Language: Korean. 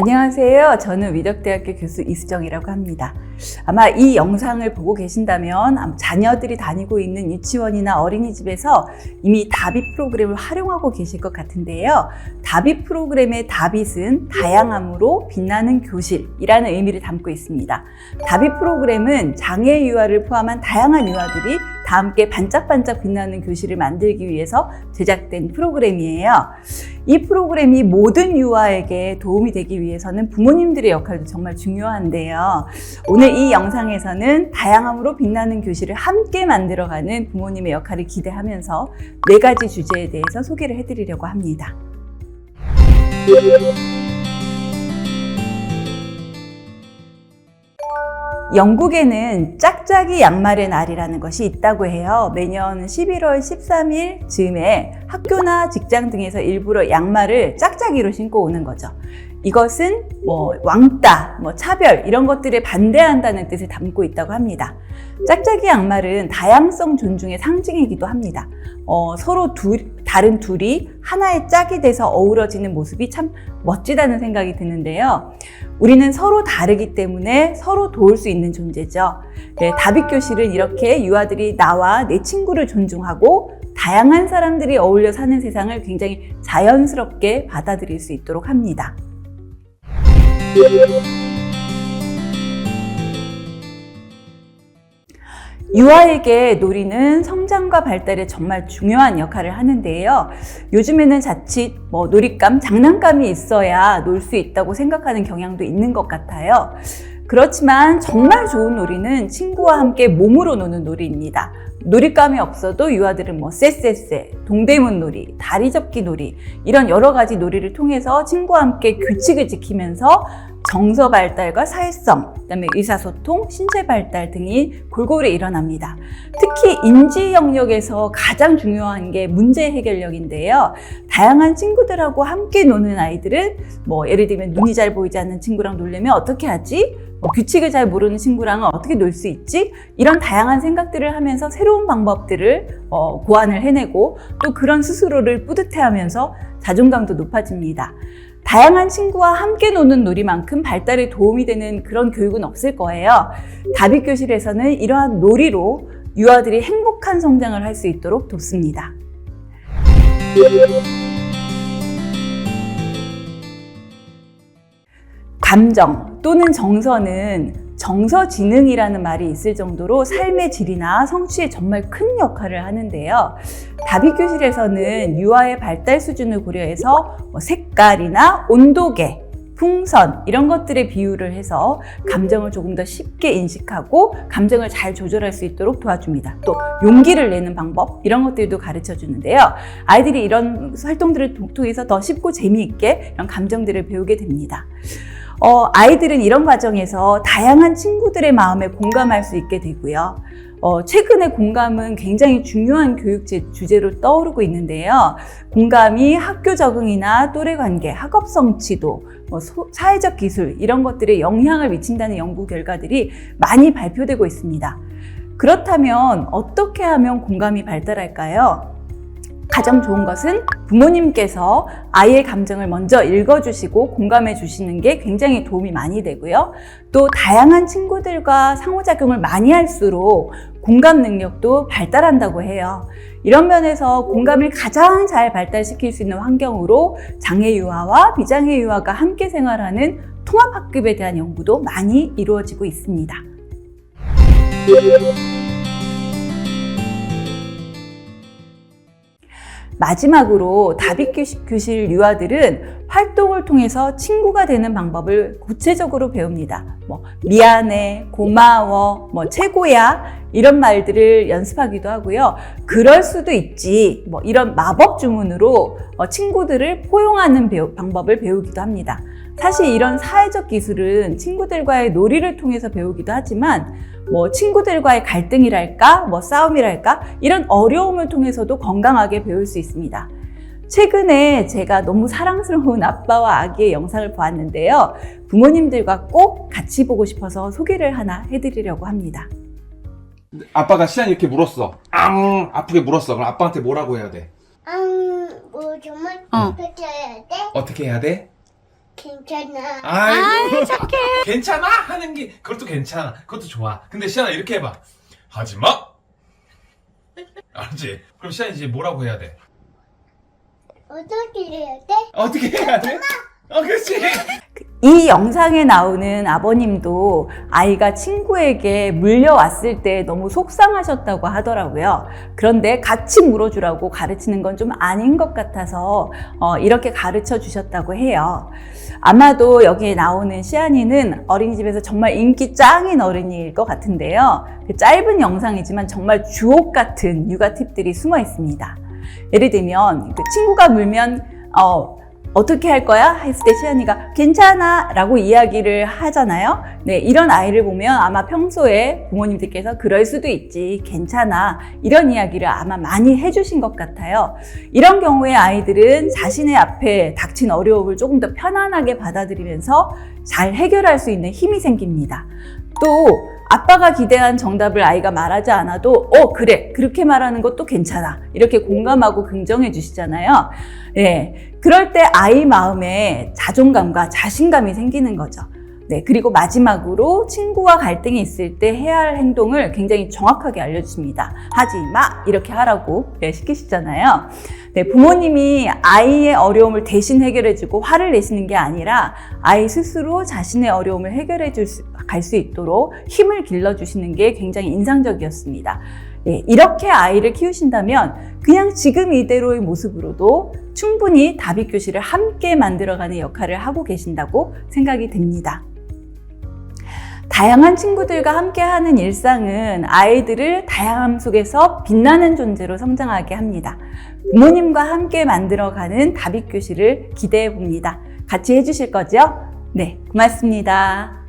안녕하세요. 저는 위덕대학교 교수 이수정이라고 합니다. 아마 이 영상을 보고 계신다면 자녀들이 다니고 있는 유치원이나 어린이집에서 이미 다빗 프로그램을 활용하고 계실 것 같은데요. 다빗 프로그램의 다빗은 다양함으로 빛나는 교실이라는 의미를 담고 있습니다. 다빗 프로그램은 장애 유아를 포함한 다양한 유아들이 다 함께 반짝반짝 빛나는 교실을 만들기 위해서 제작된 프로그램이에요. 이 프로그램이 모든 유아에게 도움이 되기 위해서는 부모님들의 역할도 정말 중요한데요. 오늘 이 영상에서는 다양함으로 빛나는 교실을 함께 만들어가는 부모님의 역할을 기대하면서 4가지 주제에 대해서 소개를 해드리려고 합니다. 영국에는 짝짝이 양말의 날이라는 것이 있다고 해요. 매년 11월 13일 즈음에 학교나 직장 등에서 일부러 양말을 짝짝이로 신고 오는 거죠. 이것은 왕따, 차별 이런 것들에 반대한다는 뜻을 담고 있다고 합니다. 짝짝이 양말은 다양성 존중의 상징이기도 합니다. 서로 다른 둘이 하나의 짝이 돼서 어우러지는 모습이 참 멋지다는 생각이 드는데요. 우리는 서로 다르기 때문에 서로 도울 수 있는 존재죠. 다빗 교실은 이렇게 유아들이 나와 내 친구를 존중하고 다양한 사람들이 어울려 사는 세상을 굉장히 자연스럽게 받아들일 수 있도록 합니다. 유아에게 놀이는 성장과 발달에 정말 중요한 역할을 하는데요. 요즘에는 자칫 놀잇감, 장난감이 있어야 놀 수 있다고 생각하는 경향도 있는 것 같아요. 그렇지만 정말 좋은 놀이는 친구와 함께 몸으로 노는 놀이입니다. 놀잇감이 없어도 유아들은 쎄쎄쎄, 동대문 놀이, 다리 접기 놀이 이런 여러 가지 놀이를 통해서 친구와 함께 규칙을 지키면서 정서 발달과 사회성, 그다음에 의사소통, 신체 발달 등이 골고루 일어납니다. 특히 인지 영역에서 가장 중요한 게 문제 해결력인데요. 다양한 친구들하고 함께 노는 아이들은 예를 들면 눈이 잘 보이지 않는 친구랑 놀려면 어떻게 하지? 규칙을 잘 모르는 친구랑은 어떻게 놀 수 있지? 이런 다양한 생각들을 하면서 새로운 방법들을 고안을 해내고 또 그런 스스로를 뿌듯해하면서 자존감도 높아집니다. 다양한 친구와 함께 노는 놀이만큼 발달에 도움이 되는 그런 교육은 없을 거예요. 다빗 교실에서는 이러한 놀이로 유아들이 행복한 성장을 할 수 있도록 돕습니다. 감정 또는 정서는 정서지능이라는 말이 있을 정도로 삶의 질이나 성취에 정말 큰 역할을 하는데요. 다빗 교실에서는 유아의 발달 수준을 고려해서 색깔이나 온도계, 풍선 이런 것들에 비유를 해서 감정을 조금 더 쉽게 인식하고 감정을 잘 조절할 수 있도록 도와줍니다. 또 용기를 내는 방법 이런 것들도 가르쳐 주는데요. 아이들이 이런 활동들을 통해서 더 쉽고 재미있게 이런 감정들을 배우게 됩니다. 아이들은 이런 과정에서 다양한 친구들의 마음에 공감할 수 있게 되고요. 최근에 공감은 굉장히 중요한 교육 주제로 떠오르고 있는데요. 공감이 학교 적응이나 또래 관계, 학업 성취도, 사회적 기술 이런 것들에 영향을 미친다는 연구 결과들이 많이 발표되고 있습니다. 그렇다면 어떻게 하면 공감이 발달할까요? 가장 좋은 것은 부모님께서 아이의 감정을 먼저 읽어주시고 공감해 주시는 게 굉장히 도움이 많이 되고요. 또 다양한 친구들과 상호작용을 많이 할수록 공감 능력도 발달한다고 해요. 이런 면에서 공감을 가장 잘 발달시킬 수 있는 환경으로 장애 유아와 비장애 유아가 함께 생활하는 통합학급에 대한 연구도 많이 이루어지고 있습니다. 마지막으로 다빗 교실 유아들은 활동을 통해서 친구가 되는 방법을 구체적으로 배웁니다. 미안해, 고마워, 최고야 이런 말들을 연습하기도 하고요. 그럴 수도 있지 이런 마법 주문으로 친구들을 포용하는 방법을 배우기도 합니다. 사실 이런 사회적 기술은 친구들과의 놀이를 통해서 배우기도 하지만 친구들과의 갈등이랄까, 싸움이랄까 이런 어려움을 통해서도 건강하게 배울 수 있습니다. 최근에 제가 너무 사랑스러운 아빠와 아기의 영상을 보았는데요. 부모님들과 꼭 같이 보고 싶어서 소개를 하나 해드리려고 합니다. 아빠가 시안 이렇게 물었어. 아프게 물었어. 그럼 아빠한테 뭐라고 해야 돼? 정말 어떻게 해야 돼? 어떻게 해야 돼? 괜찮아. 아이고, 착해. 괜찮아? 하는 게, 그것도 괜찮아. 그것도 좋아. 근데 시안아, 이렇게 해봐. 하지 마! 알았지? 그럼 시안이 이제 뭐라고 해야 돼? 어떻게 해야 돼? 어떻게 해야 돼? 그렇지. 이 영상에 나오는 아버님도 아이가 친구에게 물려왔을 때 너무 속상하셨다고 하더라고요. 그런데 같이 물어주라고 가르치는 건 좀 아닌 것 같아서 이렇게 가르쳐 주셨다고 해요. 아마도 여기에 나오는 시안이는 어린이집에서 정말 인기 짱인 어린이일 것 같은데요. 그 짧은 영상이지만 정말 주옥 같은 육아 팁들이 숨어 있습니다. 예를 들면 그 친구가 물면 어떻게 할 거야? 했을 때 시안이가 괜찮아 라고 이야기를 하잖아요. 네, 이런 아이를 보면 아마 평소에 부모님들께서 그럴 수도 있지, 괜찮아, 이런 이야기를 아마 많이 해주신 것 같아요. 이런 경우에 아이들은 자신의 앞에 닥친 어려움을 조금 더 편안하게 받아들이면서 잘 해결할 수 있는 힘이 생깁니다. 또 아빠가 기대한 정답을 아이가 말하지 않아도 그래, 그렇게 말하는 것도 괜찮아, 이렇게 공감하고 긍정해 주시잖아요. 네, 그럴 때 아이 마음에 자존감과 자신감이 생기는 거죠. 네, 그리고 마지막으로 친구와 갈등이 있을 때 해야 할 행동을 굉장히 정확하게 알려주십니다. 하지 마! 이렇게 하라고 시키시잖아요. 네, 부모님이 아이의 어려움을 대신 해결해주고 화를 내시는 게 아니라 아이 스스로 자신의 어려움을 해결해 갈 수 있도록 힘을 길러주시는 게 굉장히 인상적이었습니다. 예, 이렇게 아이를 키우신다면 그냥 지금 이대로의 모습으로도 충분히 다비교실을 함께 만들어가는 역할을 하고 계신다고 생각이 됩니다. 다양한 친구들과 함께하는 일상은 아이들을 다양함 속에서 빛나는 존재로 성장하게 합니다. 부모님과 함께 만들어가는 다비교실을 기대해 봅니다. 같이 해주실 거죠? 네, 고맙습니다.